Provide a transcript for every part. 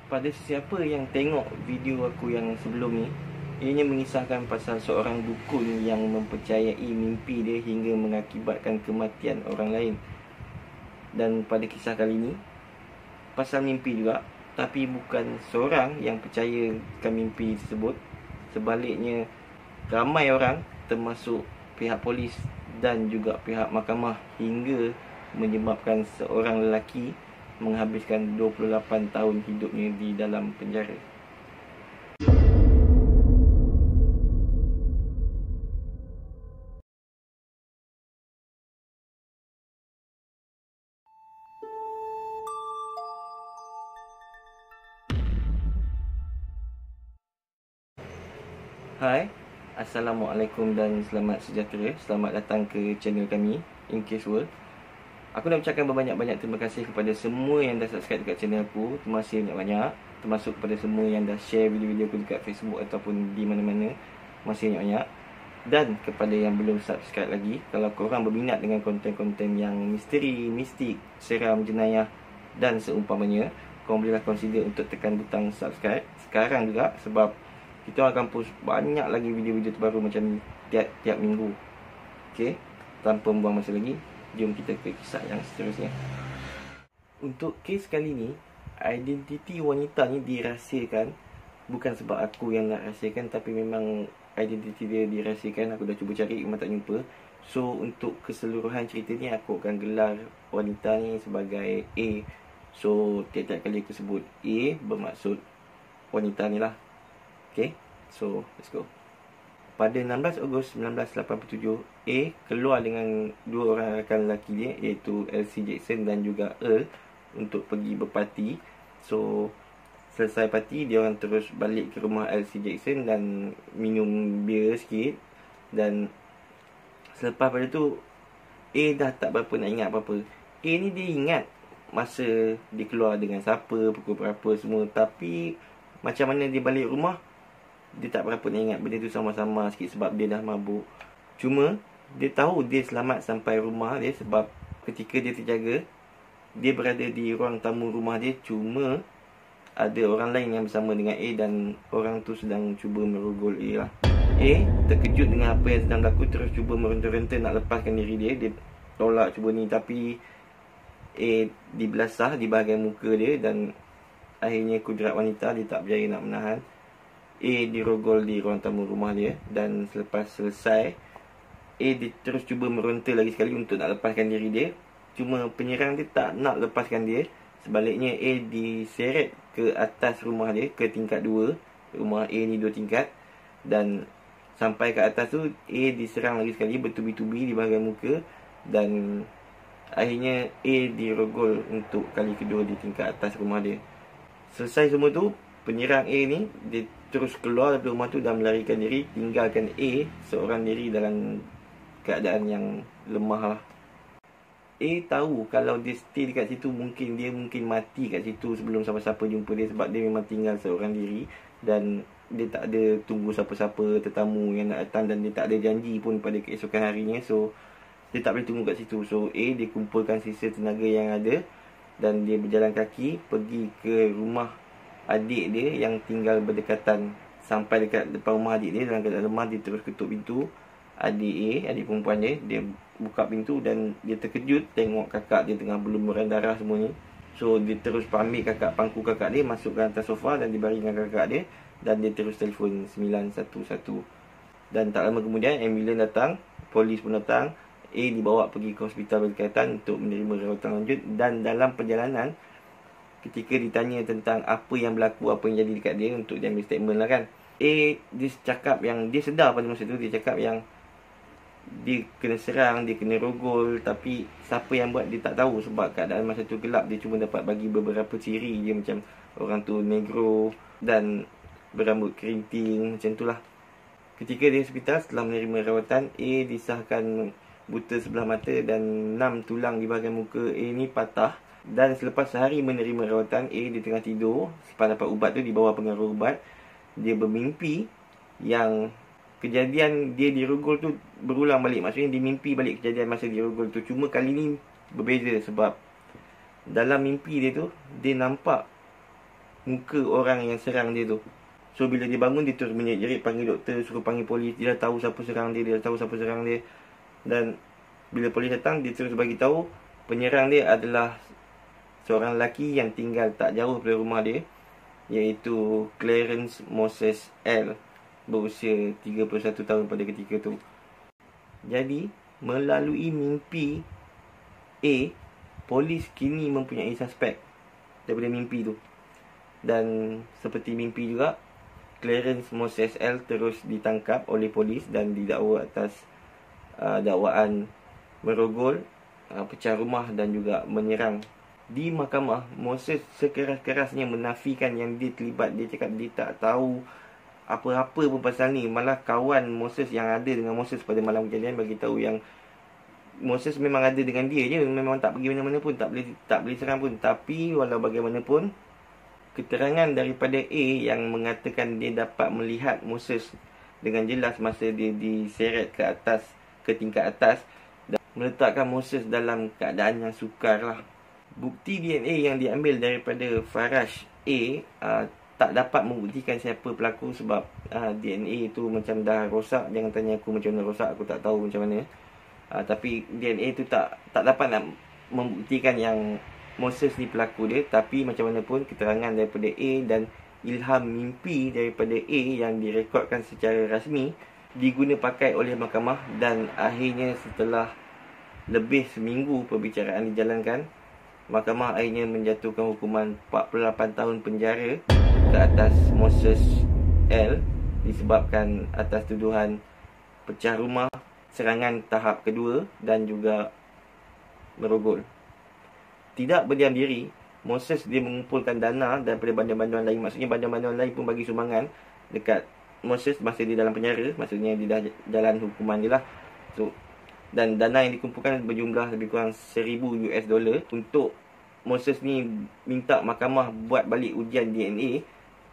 Pada sesiapa yang tengok video aku yang sebelum ni, ianya mengisahkan pasal seorang dukun yang mempercayai mimpi dia hingga mengakibatkan kematian orang lain. Dan pada kisah kali ni, pasal mimpi juga, tapi bukan seorang yang percayakan mimpi tersebut. Sebaliknya, ramai orang termasuk pihak polis dan juga pihak mahkamah hingga menyebabkan seorang lelaki menghabiskan 28 tahun hidupnya di dalam penjara. Hai, Assalamualaikum dan selamat sejahtera. Selamat datang ke channel kami, In Case World. Aku nak ucapkan berbanyak-banyak terima kasih kepada semua yang dah subscribe dekat channel aku. Terima kasih banyak-banyak. Termasuk kepada semua yang dah share video-video aku dekat Facebook ataupun di mana-mana. Terima kasih banyak-banyak. Dan kepada yang belum subscribe lagi, kalau korang berminat dengan konten-konten yang misteri, mistik, seram, jenayah dan seumpamanya, korang bolehlah consider untuk tekan butang subscribe sekarang juga, sebab kita akan post banyak lagi video-video terbaru macam ni tiap minggu. Okay, tanpa membuang masa lagi, jom kita ke kisah yang seterusnya. Untuk kes kali ni, identiti wanita ni dirahsiakan. Bukan sebab aku yang nak rahsiakan, tapi memang identiti dia dirahsiakan. Aku dah cuba cari, memang tak jumpa. So, untuk keseluruhan cerita ni, aku akan gelar wanita ni sebagai A. So, tiap-tiap kali aku sebut A, bermaksud wanita ni lah. Okay, so let's go. Pada 16 Ogos 1987, A keluar dengan dua orang rakan lelaki dia, iaitu Elsie Jackson dan juga Earl, untuk pergi berparti. So, selesai parti, dia orang terus balik ke rumah Elsie Jackson dan minum bir sikit. Dan selepas pada tu, A dah tak berapa nak ingat apa-apa. A ni dia ingat masa dia keluar dengan siapa, pukul berapa semua. Tapi macam mana dia balik rumah, dia tak berapa nak ingat benda tu sama-sama sikit sebab dia dah mabuk. Cuma dia tahu dia selamat sampai rumah dia sebab ketika dia terjaga, dia berada di ruang tamu rumah dia. Cuma ada orang lain yang bersama dengan A dan orang tu sedang cuba merogol A lah. A terkejut dengan apa yang sedang berlaku, terus cuba meronta-ronta nak lepaskan diri dia. Dia tolak cuba ni, tapi A dibelasah di bahagian muka dia dan akhirnya kudrat wanita dia tak berjaya nak menahan. A dirogol di ruang tamu rumah dia. Dan selepas selesai, A dia terus cuba meronta lagi sekali untuk nak lepaskan diri dia. Cuma penyerang dia tak nak lepaskan dia. Sebaliknya A diseret ke atas rumah dia, ke tingkat 2. Rumah A ni 2 tingkat. Dan sampai ke atas tu, A diserang lagi sekali bertubi-tubi di bahagian muka. Dan akhirnya A dirogol untuk kali kedua di tingkat atas rumah dia. Selesai semua tu, penyerang A ni dia terus keluar dari rumah tu dan melarikan diri, tinggalkan A seorang diri dalam keadaan yang lemah lah. A tahu kalau dia stay dekat situ, mungkin mati kat situ sebelum siapa-siapa jumpa dia, sebab dia memang tinggal seorang diri dan dia tak ada tunggu siapa-siapa tetamu yang nak datang, dan dia tak ada janji pun pada keesokan harinya. So dia tak boleh tunggu kat situ. So A dia kumpulkan sisa tenaga yang ada dan dia berjalan kaki pergi ke rumah adik dia yang tinggal berdekatan. Sampai dekat depan rumah adik dia, dalam keadaan lemah, dia terus ketuk pintu. Adik A, adik perempuan dia buka pintu dan dia terkejut tengok kakak dia tengah berlumuran darah semua ni. So dia terus ambil pangku kakak dia, masuk ke atas sofa dan dibaringkan kakak dia. Dan dia terus telefon 911. Dan tak lama kemudian ambulans datang, polis pun datang. A dibawa pergi ke hospital berdekatan untuk menerima rawatan lanjut. Dan dalam perjalanan, ketika ditanya tentang apa yang berlaku, apa yang jadi dekat dia, untuk dia ambil statement lah kan, A dia cakap yang dia sedar pada masa tu. Dia cakap yang dia kena serang, dia kena rogol, tapi siapa yang buat dia tak tahu sebab keadaan masa tu gelap. Dia cuma dapat bagi beberapa ciri dia, macam orang tu negro dan berambut kerinting, macam tu lah. Ketika di hospital setelah menerima rawatan, A disahkan buta sebelah mata dan 6 tulang di bahagian muka A ni patah. Dan selepas sehari menerima rawatan, A dia tengah tidur. Selepas dapat ubat tu, di bawah pengaruh ubat, dia bermimpi yang kejadian dia dirogol tu berulang balik. Maksudnya dia mimpi balik kejadian masa dirogol tu. Cuma kali ni berbeza sebab dalam mimpi dia tu, dia nampak muka orang yang serang dia tu. So bila dia bangun, dia terus menjerit, panggil doktor, suruh panggil polis. Dia dah tahu siapa serang dia, Dan bila polis datang, dia terus bagi tahu penyerang dia adalah seorang lelaki yang tinggal tak jauh dari rumah dia, iaitu Clarence Moses L, berusia 31 tahun pada ketika tu. Jadi melalui mimpi A, polis kini mempunyai suspek daripada mimpi tu. Dan seperti mimpi juga, Clarence Moses L terus ditangkap oleh polis dan didakwa atas dakwaan merogol, pecah rumah dan juga menyerang. Di mahkamah, Moses sekeras-kerasnya menafikan yang dia terlibat. Dia cakap dia tak tahu apa-apa pun pasal ni. Malah kawan Moses yang ada dengan Moses pada malam kejadian bagi tahu yang Moses memang ada dengan dia je, memang tak pergi mana-mana pun, tak boleh serang pun. Tapi walau bagaimanapun, keterangan daripada A yang mengatakan dia dapat melihat Moses dengan jelas masa dia diseret ke tingkat atas, dan meletakkan Moses dalam keadaan yang sukar lah. Bukti DNA yang diambil daripada Farash A tak dapat membuktikan siapa pelaku sebab DNA itu macam dah rosak. Jangan tanya aku macam mana rosak, aku tak tahu macam mana. Tapi DNA itu tak dapat nak membuktikan yang Moses ni pelaku dia. Tapi macam mana pun, keterangan daripada A dan ilham mimpi daripada A yang direkodkan secara rasmi diguna pakai oleh mahkamah. Dan akhirnya setelah lebih seminggu perbicaraan dijalankan, mahkamah akhirnya menjatuhkan hukuman 48 tahun penjara ke atas Moses L disebabkan atas tuduhan pecah rumah, serangan tahap kedua dan juga merogol. Tidak berdiam diri, Moses dia mengumpulkan dana daripada banduan-banduan lain. Maksudnya banduan-banduan lain pun bagi sumbangan dekat Moses masa dia dalam penjara. Maksudnya dia dah jalan hukuman dia lah. So, dan dana yang dikumpulkan berjumlah lebih kurang $1,000 untuk Moses ni minta mahkamah buat balik ujian DNA.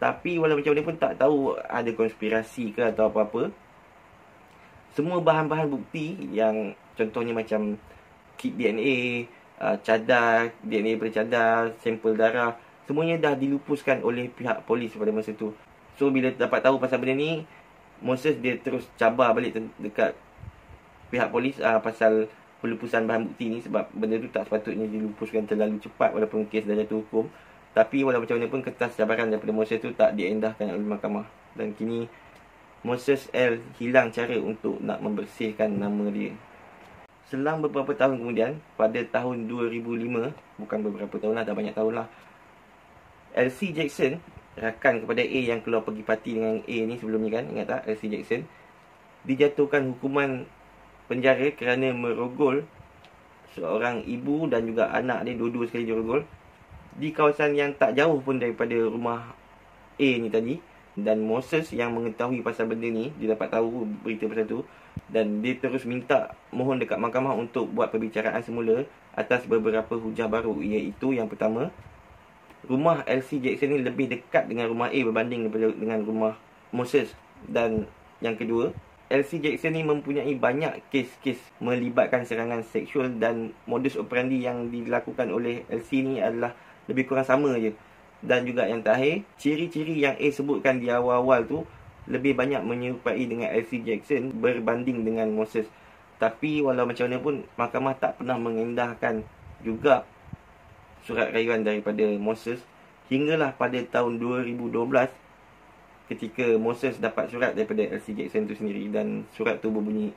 Tapi walau macam mana pun tak tahu ada konspirasi ke atau apa-apa. Semua bahan-bahan bukti yang contohnya macam kit DNA, cadar, DNA daripada cadar, sampel darah, semuanya dah dilupuskan oleh pihak polis pada masa tu. So bila dapat tahu pasal benda ni, Moses dia terus cabar balik dekat pihak polis pasal pelupusan bahan bukti ni, sebab benda tu tak sepatutnya dilupuskan terlalu cepat walaupun kes dah jatuh hukum. Tapi walau macam mana pun, kertas cabaran daripada Moses tu tak diendahkan oleh mahkamah. Dan kini Moses L hilang cara untuk nak membersihkan nama dia. Selang beberapa tahun kemudian, pada tahun 2005, bukan beberapa tahun lah, dah banyak tahun lah, LC Jackson, rakan kepada A yang keluar pergi parti dengan A ni sebelum ni kan, ingat tak, LC Jackson, dijatuhkan hukuman penjara kerana merogol seorang ibu dan juga anak dia, dua-dua sekali dirogol di kawasan yang tak jauh pun daripada rumah A ni tadi. Dan Moses yang mengetahui pasal benda ni, dia dapat tahu berita pasal tu, dan dia terus mohon dekat mahkamah untuk buat perbicaraan semula atas beberapa hujah baru, iaitu yang pertama, rumah LC Jackson ni lebih dekat dengan rumah A berbanding dengan rumah Moses. Dan yang kedua, LC Jackson ni mempunyai banyak kes-kes melibatkan serangan seksual, dan modus operandi yang dilakukan oleh LC ni adalah lebih kurang sama je. Dan juga yang terakhir, ciri-ciri yang A sebutkan di awal-awal tu lebih banyak menyerupai dengan LC Jackson berbanding dengan Moses. Tapi walau macam mana pun, mahkamah tak pernah mengendahkan juga surat rayuan daripada Moses, hinggalah pada tahun 2012 ketika Moses dapat surat daripada LC Jackson tu sendiri. Dan surat tu berbunyi,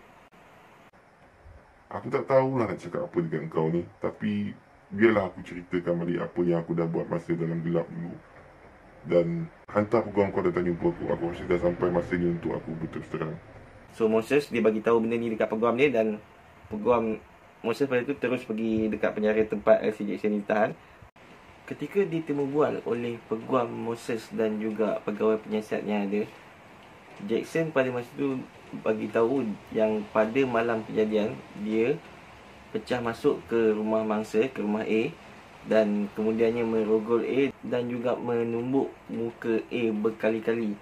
aku tak tahulah nak cakap apa dengan kau ni, tapi biarlah aku ceritakan balik apa yang aku dah buat masa dalam gelap dulu. Dan hantar peguam kau datang jumpa aku. Aku rasa dah sampai masanya untuk aku berterus terang. So Moses dia bagi tahu benda ni dekat peguam dia, dan peguam Moses pada tu terus pergi dekat penjara tempat LC Jackson ditahan. Ketika ditemu bual oleh peguam Moses dan juga pegawai penyiasat yang ada, Jackson pada masa tu bagi tahu yang pada malam kejadian dia pecah masuk ke rumah mangsa, ke rumah A, dan kemudiannya merogol A dan juga menumbuk muka A berkali-kali.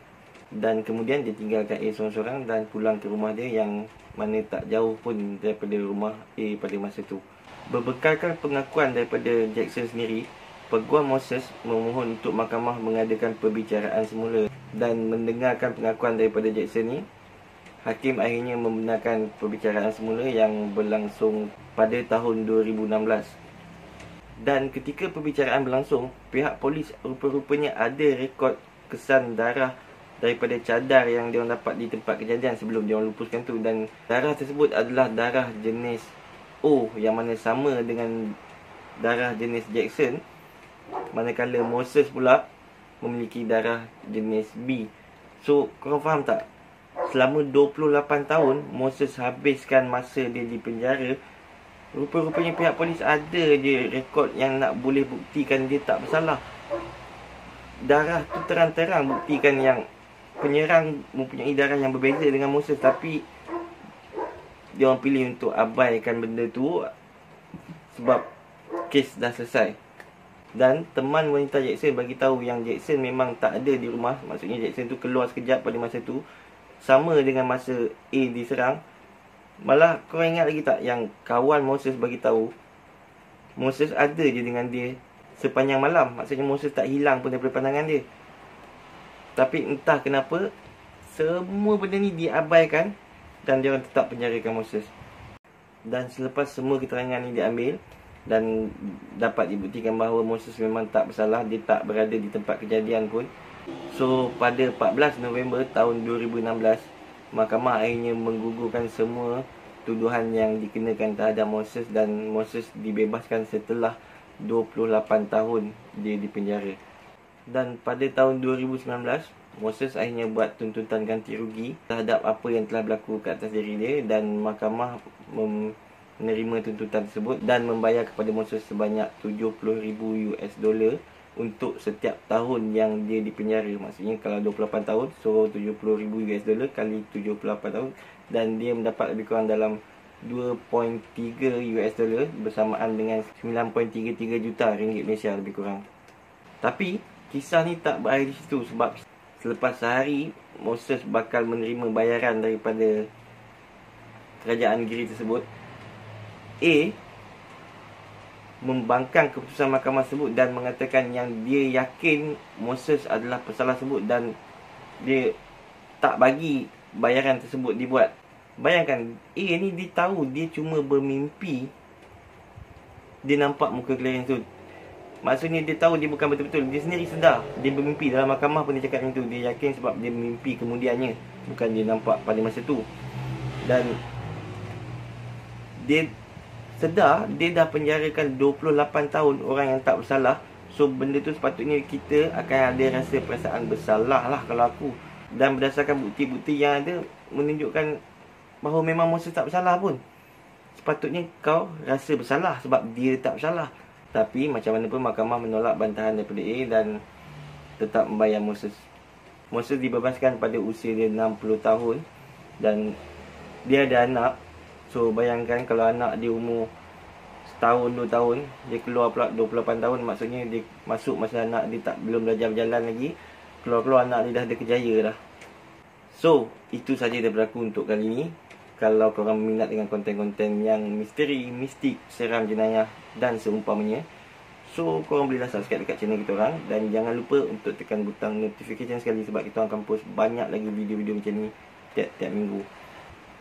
Dan kemudian dia tinggalkan A seorang-seorang dan pulang ke rumah dia yang mana tak jauh pun daripada rumah A pada masa tu. Berbekalkan pengakuan daripada Jackson sendiri, Peguam Moses memohon untuk mahkamah mengadakan perbicaraan semula dan mendengarkan pengakuan daripada Jackson ni. Hakim akhirnya membenarkan perbicaraan semula yang berlangsung pada tahun 2016. Dan ketika perbicaraan berlangsung, pihak polis rupa-rupanya ada rekod kesan darah daripada cadar yang diorang dapat di tempat kejadian sebelum diorang lupuskan tu. Dan darah tersebut adalah darah jenis O, yang mana sama dengan darah jenis Jackson, manakala Moses pula memiliki darah jenis B. So, korang faham tak? Selama 28 tahun Moses habiskan masa dia di penjara. Rupa-rupanya pihak polis ada je rekod yang nak boleh buktikan dia tak bersalah. Darah tu terang-terang buktikan yang penyerang mempunyai darah yang berbeza dengan Moses, tapi dia orang pilih untuk abaikan benda tu sebab kes dah selesai. Dan teman wanita Jackson bagi tahu yang Jackson memang tak ada di rumah. Maksudnya Jackson tu keluar sekejap pada masa tu, sama dengan masa A diserang. Malah korang ingat lagi tak yang kawan Moses bagi tahu Moses ada je dengan dia sepanjang malam. Maksudnya Moses tak hilang pun daripada pandangan dia. Tapi entah kenapa semua benda ni diabaikan dan dia orang tetap penjarakan Moses. Dan selepas semua keterangan ni diambil dan dapat dibuktikan bahawa Moses memang tak bersalah, dia tak berada di tempat kejadian pun. So pada 14 November tahun 2016, mahkamah akhirnya menggugurkan semua tuduhan yang dikenakan terhadap Moses dan Moses dibebaskan setelah 28 tahun dia di penjara. Dan pada tahun 2019, Moses akhirnya buat tuntutan ganti rugi terhadap apa yang telah berlaku ke atas diri dia, dan mahkamah menerima tuntutan tersebut dan membayar kepada Moses sebanyak $70,000 untuk setiap tahun yang dia di penjara. Maksudnya kalau 28 tahun, so $70,000 kali 78 tahun, dan dia mendapat lebih kurang dalam $2.3 bersamaan dengan 9.33 juta ringgit Malaysia lebih kurang. Tapi kisah ni tak berakhir di situ, sebab selepas sehari Moses bakal menerima bayaran daripada kerajaan negeri tersebut. A membangkang keputusan mahkamah tersebut dan mengatakan yang dia yakin Moses adalah pesalah tersebut dan dia tak bagi bayaran tersebut dibuat. Bayangkan, A ni dia tahu dia cuma bermimpi dia nampak muka klien tu. Maksudnya dia tahu dia bukan betul-betul. Dia sendiri sedar dia bermimpi. Dalam mahkamah pun dia cakap macam tu. Dia yakin sebab dia mimpi kemudiannya, bukan dia nampak pada masa tu. Dan dia sedar dia dah penjarakan 28 tahun orang yang tak bersalah. So benda tu sepatutnya kita akan ada rasa perasaan bersalah lah kalau aku. Dan berdasarkan bukti-bukti yang ada menunjukkan bahawa memang Moses tak bersalah pun. Sepatutnya kau rasa bersalah sebab dia tak bersalah. Tapi macam mana pun mahkamah menolak bantahan daripada A dan tetap membayar Moses. Moses dibebaskan pada usia dia 60 tahun dan dia ada anak. So bayangkan kalau anak dia umur setahun 2 tahun, dia keluar pula 28 tahun, maksudnya dia masuk masa anak dia tak belum belajar berjalan lagi. Keluar-keluar anak dia dah ada kerjaya dah. So itu saja daripada aku untuk kali ni. Kalau korang minat dengan konten-konten yang misteri, mistik, seram, jenayah dan seumpamanya, so korang bolehlah subscribe dekat channel kita orang. Dan jangan lupa untuk tekan butang notification sekali, sebab kita akan post banyak lagi video-video macam ni tiap-tiap minggu.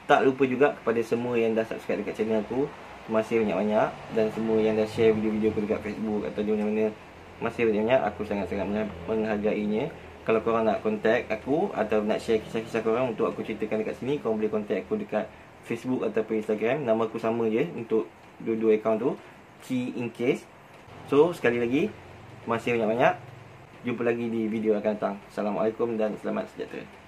Tak lupa juga kepada semua yang dah subscribe dekat channel aku, masih banyak-banyak. Dan semua yang dah share video-video aku dekat Facebook atau di mana-mana, masih banyak-banyak. Aku sangat-sangat menghargainya. Kalau korang nak contact aku atau nak share kisah-kisah korang untuk aku ceritakan dekat sini, korang boleh contact aku dekat Facebook ataupun Instagram. Nama aku sama je untuk dua-dua account tu, Key in Case. So sekali lagi, masih banyak-banyak. Jumpa lagi di video akan datang. Assalamualaikum dan selamat sejahtera.